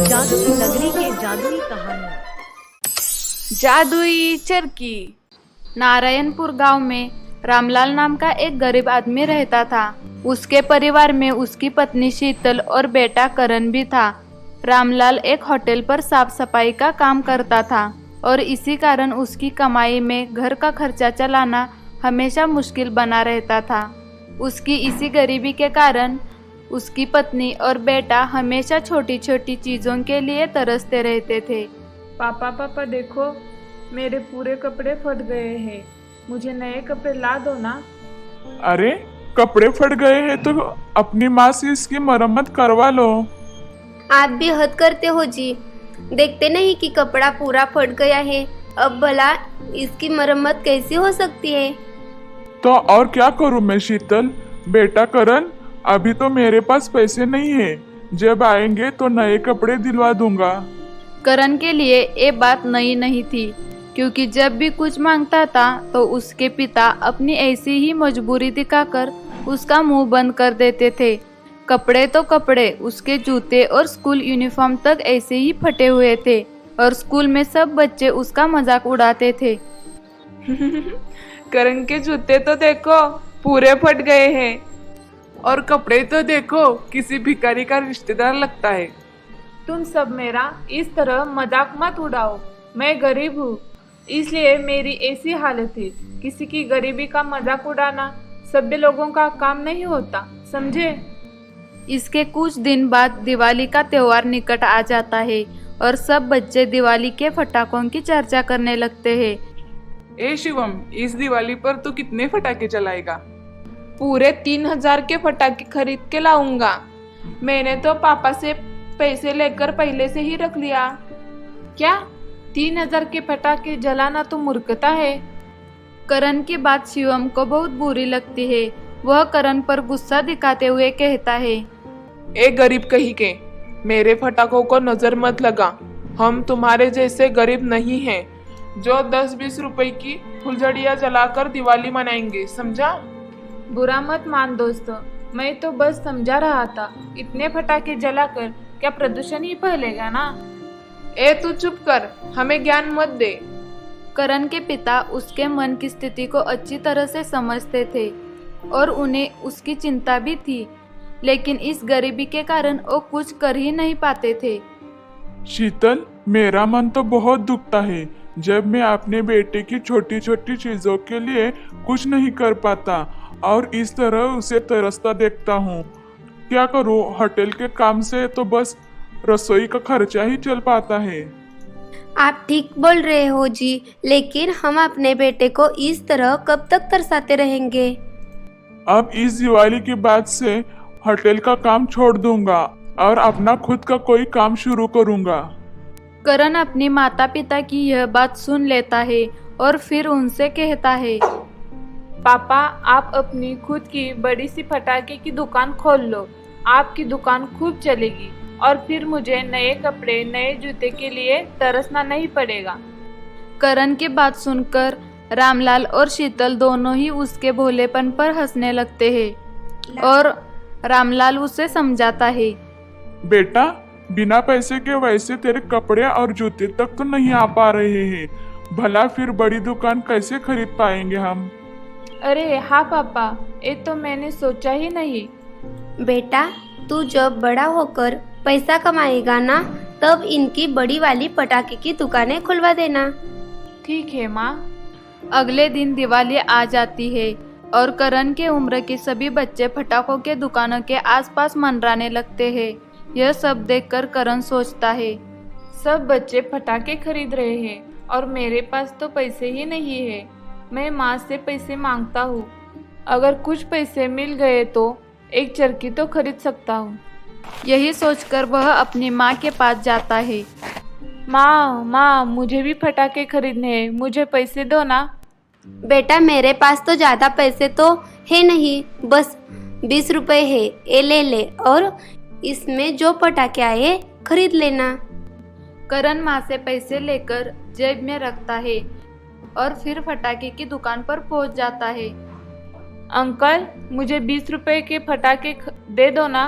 जादुई नगरी के जादुई कहानी। जादुई चरखी। नारायणपुर गांव में रामलाल नाम का एक गरीब आदमी रहता था। उसके परिवार में उसकी पत्नी शीतल और बेटा करण भी था। रामलाल एक होटल पर साफ सफाई का काम करता था और इसी कारण उसकी कमाई में घर का खर्चा चलाना हमेशा मुश्किल बना रहता था। उसकी इसी गरीबी के कारण उसकी पत्नी और बेटा हमेशा छोटी छोटी चीज़ों के लिए तरसते रहते थे। पापा देखो, मेरे पूरे कपड़े फट गए हैं, मुझे नए कपड़े ला दो ना। अरे कपड़े फट गए हैं तो अपनी माँ से इसकी मरम्मत करवा लो। आप भी हद करते हो जी। देखते नहीं कि कपड़ा पूरा फट गया है, अब भला इसकी मरम्मत कैसी हो सकती है। तो और क्या करूँ मैं शीतल? बेटा करण, अभी तो मेरे पास पैसे नहीं है, जब आएंगे तो नए कपड़े दिलवा दूंगा। करण के लिए ये बात नई नहीं थी, क्योंकि जब भी कुछ मांगता था तो उसके पिता अपनी ऐसी ही मजबूरी दिखाकर उसका मुंह बंद कर देते थे। कपड़े तो कपड़े, उसके जूते और स्कूल यूनिफॉर्म तक ऐसे ही फटे हुए थे और स्कूल में सब बच्चे उसका मजाक उड़ाते थे। करण के जूते तो देखो पूरे फट गए हैं, और कपड़े तो देखो किसी भिखारी का रिश्तेदार लगता है। तुम सब मेरा इस तरह मजाक मत उड़ाओ। मैं गरीब हूँ, इसलिए मेरी ऐसी हालत है। किसी की गरीबी का मजाक उड़ाना सभ्य लोगों का काम नहीं होता, समझे? इसके कुछ दिन बाद दिवाली का त्योहार निकट आ जाता है और सब बच्चे दिवाली के पटाखों की चर्चा करने लगते हैं। ए शिवम, इस दिवाली पर तू कितने पटाखे चलाएगा? पूरे 3000 के पटाखे खरीद के लाऊंगा। मैंने तो पापा से पैसे लेकर पहले से ही रख लिया। क्या 3000 के पटाखे जलाना तो मूर्खता है। करण की बात शिवम को बहुत बुरी लगती है। वह करण पर गुस्सा दिखाते हुए कहता है, ए गरीब कहीं के, मेरे पटाखों को नजर मत लगा। हम तुम्हारे जैसे गरीब नहीं हैं जो 10-20 रुपए की फुलझड़ियाँ जलाकर दिवाली मनाएंगे, समझा? बुरा मत मान दोस्तों, मैं तो बस समझा रहा था। इतने पटाखे जलाकर क्या प्रदूषण ही फैलेगा ना। ए तू चुप कर, हमें ज्ञान मत दे। करण के पिता उसके मन की स्थिति को अच्छी तरह से समझते थे और उन्हें उसकी चिंता भी थी, लेकिन इस गरीबी के कारण वो कुछ कर ही नहीं पाते थे। शीतल, मेरा मन तो बहुत दुखता है जब मैं अपने बेटे की छोटी छोटी चीजों के लिए कुछ नहीं कर पाता और इस तरह उसे तरसता देखता हूँ। क्या करूँ? होटल के काम से तो बस रसोई का खर्चा ही चल पाता है। आप ठीक बोल रहे हो जी, लेकिन हम अपने बेटे को इस तरह कब तक तरसाते रहेंगे? अब इस दिवाली के बाद से होटल का काम छोड़ दूंगा और अपना खुद का कोई काम शुरू करूंगा। करण अपनी माता पिता की यह बात सुन लेता है और फिर उनसे कहता है, पापा, आप अपनी खुद की बड़ी सी पटाखे की दुकान खोल लो। आपकी दुकान खूब चलेगी और फिर मुझे नए कपड़े, नए जूते के लिए तरसना नहीं पड़ेगा। करण की बात सुनकर रामलाल और शीतल दोनों ही उसके भोलेपन पर हंसने लगते हैं और रामलाल उसे समझाता है, बेटा, बिना पैसे के वैसे तेरे कपड़े और जूते तक तो नहीं आ पा रहे हैं, भला फिर बड़ी दुकान कैसे खरीद पाएंगे हम? अरे हाँ पापा, ये तो मैंने सोचा ही नहीं। बेटा, तू जब बड़ा होकर पैसा कमाएगा ना, तब इनकी बड़ी वाली पटाखे की दुकानें खुलवा देना। ठीक है माँ। अगले दिन दिवाली आ जाती है और करण के उम्र के सभी बच्चे पटाखों के दुकानों के आसपास मंडराने लगते हैं। यह सब देखकर करण सोचता है, सब बच्चे पटाखे खरीद रहे हैं और मेरे पास तो पैसे ही नहीं है। मैं माँ से पैसे मांगता हूँ, अगर कुछ पैसे मिल गए तो एक चरखी तो खरीद सकता हूँ। यही सोचकर वह अपनी माँ के पास जाता है। माँ, मुझे भी पटाखे खरीदने हैं, मुझे पैसे दो ना। बेटा, मेरे पास तो ज़्यादा पैसे तो है नहीं, बस 20 रुपए है, ये ले ले और इसमें जो पटाखे आए खरीद लेना। करण माँ से पैसे लेकर जेब में रखता है और फिर पटाखे की दुकान पर पहुंच जाता है। अंकल, मुझे 20 रुपए के पटाखे दे दो ना।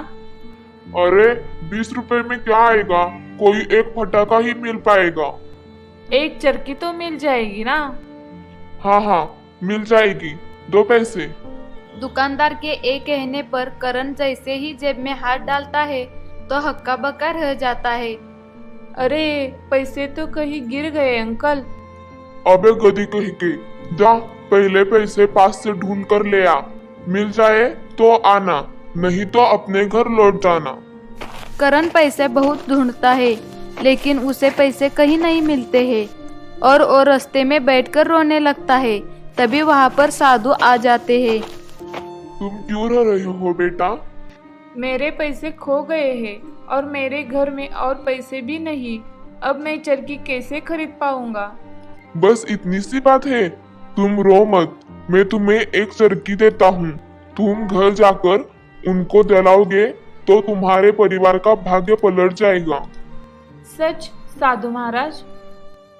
अरे 20 रुपए में क्या आएगा, कोई एक फटाका ही मिल पाएगा। एक चरखी तो मिल जाएगी ना। हाँ हाँ मिल जाएगी, 2 पैसे। दुकानदार के एक कहने पर करण जैसे ही जेब में हाथ डालता है तो हक्का बक्का रह जाता है। अरे पैसे तो कहीं गिर गए अंकल। अबे गधी कहीं के, जा पहले पैसे पास से ढूंढ कर ले आ, मिल जाए तो आना, नहीं तो अपने घर लौट जाना। करण पैसे बहुत ढूंढता है लेकिन उसे पैसे कहीं नहीं मिलते हैं और वो रास्ते में बैठकर रोने लगता है। तभी वहाँ पर साधु आ जाते हैं। तुम क्यों रो रहे हो बेटा? मेरे पैसे खो गए हैं और मेरे घर में और पैसे भी नहीं। अब मैं चरखी कैसे खरीद पाऊंगा? बस इतनी सी बात है, तुम रो मत, मैं तुम्हें एक चरखी देता हूँ। तुम घर जाकर उनको जलाओगे तो तुम्हारे परिवार का भाग्य पलट जाएगा। सच साधु महाराज?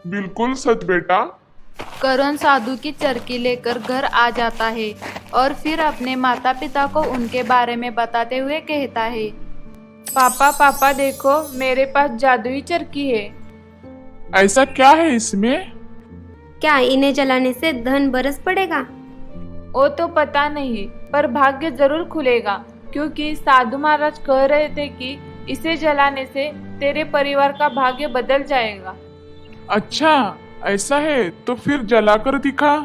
बिल्कुल सच बेटा। करण साधु की चरखी लेकर घर आ जाता है और फिर अपने माता पिता को उनके बारे में बताते हुए कहता है, पापा पापा देखो, मेरे पास जादुई चरखी है। ऐसा क्या है इसमें? क्या इन्हें जलाने से धन बरस पड़ेगा? वो तो पता नहीं, पर भाग्य जरूर खुलेगा, क्योंकि साधु महाराज कह रहे थे कि इसे जलाने से तेरे परिवार का भाग्य बदल जाएगा। अच्छा ऐसा है तो फिर जलाकर दिखा।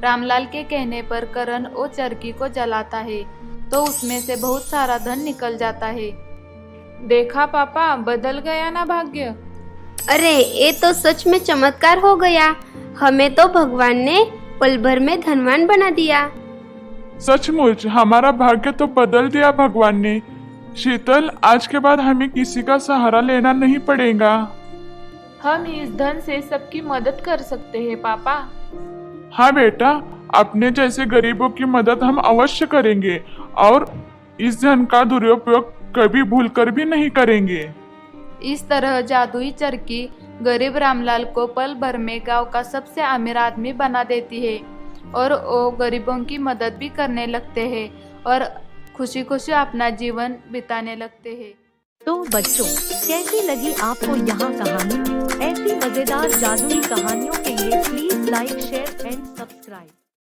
रामलाल के कहने पर करण वो चरखी को जलाता है तो उसमें से बहुत सारा धन निकल जाता है। देखा पापा, बदल गया ना भाग्य। अरे ये तो सच में चमत्कार हो गया। हमें तो भगवान ने पल भर में धनवान बना दिया। सचमुच हमारा भाग्य तो बदल दिया भगवान ने। शीतल, आज के बाद हमें किसी का सहारा लेना नहीं पड़ेगा। हम इस धन से सबकी मदद कर सकते हैं पापा। हाँ बेटा, अपने जैसे गरीबों की मदद हम अवश्य करेंगे और इस धन का दुरुपयोग कभी भूलकर भी नहीं करेंगे। इस तरह जादुई चरखी गरीब रामलाल को पल भर में गांव का सबसे अमीर आदमी बना देती है और वो गरीबों की मदद भी करने लगते हैं और खुशी खुशी अपना जीवन बिताने लगते हैं। तो बच्चों, कैसी लगी आपको यहाँ कहानी? ऐसी मजेदार जादुई कहानियों के लिए please like, share and subscribe.